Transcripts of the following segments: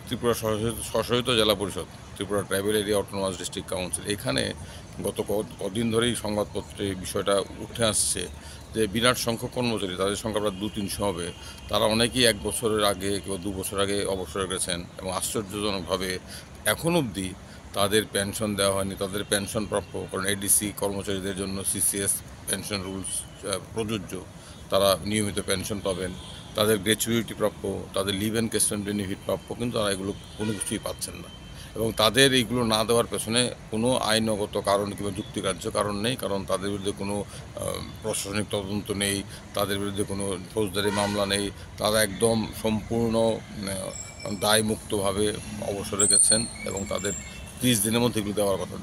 ত্রিপুরা স্বশাসিত জেলা পরিষদ, Tripura tribal area autonomous district council, এখানে গত কদিন ধরেই সংবাদপত্রে বিষয়টা উঠে আসছে যে বিরাট সংখ্যক কর্মচারী, তাদের সংখ্যা প্রায় 200-300 হবে, তারা অনেকেই 1 বছরের আগে কিংবা 2 বছর আগে অবসরে গেছেন এবং আশ্চর্যজনকভাবে এখন অবধি তাদের পেনশন দেওয়া হয়নি। তাদের পেনশন প্রাপ্য, কারণ এডিসি কর্মচারীদের জন্য সিসিএস পেনশন রুলস প্রযোজ্য, তারা নিয়মিত পেনশন পাবেন, তাদের গ্র্যাচুইটি প্রাপ্য, তাদের লিভ অ্যান্ড কেসমেন্ট বেনিফিট প্রাপ্য, কিন্তু তারা এগুলো কোনো কিছুই পাচ্ছেন না। এবং তাদের এইগুলো না দেওয়ার পেছনে কোনো আইনগত কারণ কিংবা যুক্তিগ্রাহ্য কারণ নেই, কারণ তাদের বিরুদ্ধে কোনো প্রশাসনিক তদন্ত নেই, তাদের বিরুদ্ধে কোনো ফৌজদারি মামলা নেই, তারা একদম সম্পূর্ণ দায়মুক্তভাবে অবসরে গেছেন এবং তাদের 30 দিনের মধ্যে এগুলো দেওয়ার কথা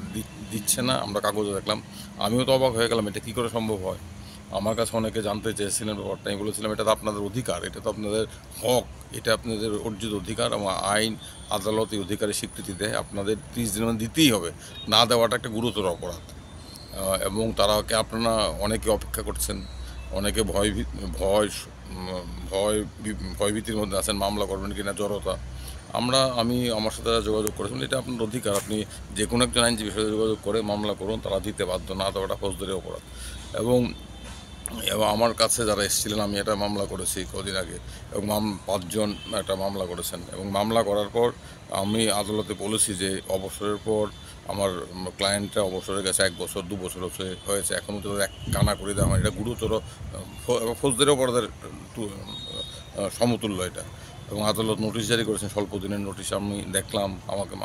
দিচ্ছে না। আমরা কাগজে দেখলাম, আমিও তো অবাক হয়ে গেলাম, এটা কী করে সম্ভব হয়। আমার কাছে অনেকে জানতে চেয়েছিলেন ব্যাপারটা, আমি বলেছিলাম এটা তো আপনাদের অধিকার, এটা তো আপনাদের হক, এটা আপনাদের অর্জিত অধিকার এবং আইন আদালত এই অধিকারের স্বীকৃতি দেয়, আপনাদের 30 দিনের মধ্যে দিতেই হবে, না দেওয়াটা একটা গুরুতর অপরাধ। এবং তারাকে আপনারা অনেকে অপেক্ষা করছেন, অনেকে ভয় ভয়ভীতির মধ্যে আছেন, মামলা করবেন কিনা, জড়তা। আমি আমার সাথে যোগাযোগ করেছিলাম, এটা আপনার অধিকার, আপনি যে কোনো একজন আইনজীবীর সাথে যোগাযোগ করে মামলা করুন, তারা দিতে বাধ্য, না দেওয়াটা ফৌজদারি অপরাধ। এবং আমার কাছে যারা এসেছিলেন, আমি এটা মামলা করেছি কদিন আগে, এবং 5 জন একটা মামলা করেছেন, এবং মামলা করার পর আমি আদালতে বলেছি যে অবসরের পর আমার ক্লায়েন্টরা অবসরে গেছে 1 বছর 2 বছর হয়েছে, এখনও তো এক কানা করে দেওয়া হয়, এটা গুরুতর ফৌজদারি অপরাধের সমতুল্য এটা। এবং আদালত নোটিশ জারি করেছেন, স্বল্প দিনের নোটিশ। আমি দেখলাম,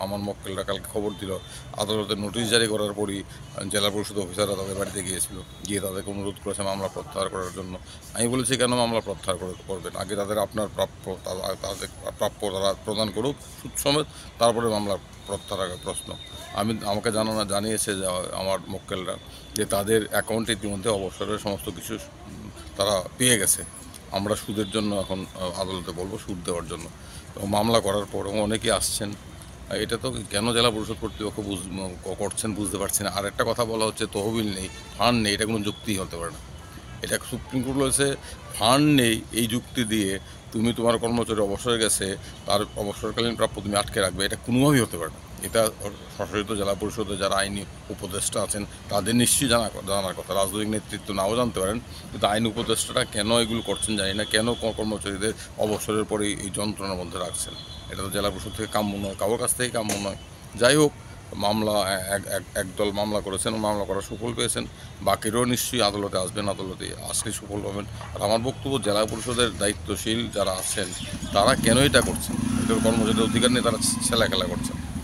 আমার মক্কেলরা কালকে খবর দিল, আদালতের নোটিশ জারি করার পরই জেলা পরিষদ অফিসাররা তাদের বাড়িতে গিয়েছিল, গিয়ে তাদেরকে অনুরোধ করেছে মামলা প্রত্যাহার করার জন্য। আমি বলেছি কেন মামলা প্রত্যাহার করবেন, আগে তাদের আপনার প্রাপ্য তাদের প্রাপ্য তারা প্রদান করুক সুদ সমেত, তারপরে মামলা প্রত্যাহারের প্রশ্ন। আমাকে জানিয়েছে যে আমার মক্কেলরা যে তাদের অ্যাকাউন্টে ইতিমধ্যে অবসরের সমস্ত কিছু তারা পেয়ে গেছে। আমরা সুদের জন্য এখন আদালতে বলবো, সুদ দেওয়ার জন্য। এবং মামলা করার পর অনেকেই আসছেন, এটা তো কেন জেলা পরিষদ কর্তৃপক্ষ করছেন বুঝতে পারছি না। আর একটা কথা বলা হচ্ছে তহবিল নেই, ফান্ড নেই, এটা কোনো যুক্তিই হতে পারে না। এটা সুপ্রিম কোর্ট বলেছে ফান্ড নেই, এই যুক্তি দিয়ে তুমি তোমার কর্মচারী অবসরে গেছে, তার অবসরকালীন প্রাপ্য তুমি আটকে রাখবে, এটা কোনোভাবেই হতে পারে না। এটা স্বশাসিত জেলা পরিষদে যারা আইনি উপদেষ্টা আছেন তাদের নিশ্চয়ই জানার কথা, রাজনৈতিক নেতৃত্ব নাও জানতে পারেন, কিন্তু আইন উপদেষ্টারা কেন এগুলো করছেন জানি না, কেন কর্মচারীদের অবসরের পরে এই যন্ত্রণার মধ্যে রাখছেন। এটা তো জেলা পরিষদ থেকে কাম্য নয়, কারোর কাছ থেকে কাম্য নয়। যাই হোক, মামলা একদল মামলা করেছেন, মামলা করার সুফল পেয়েছেন, বাকিরাও নিশ্চয়ই আদালতে আসবেন, আদালতে আসলে সুফল পাবেন। আর আমার বক্তব্য, জেলা পরিষদের দায়িত্বশীল যারা আছেন তারা কেন এটা করছেন, এটার কর্মচারীদের অধিকার নিয়ে তারা ছেলেখেলা করছেন।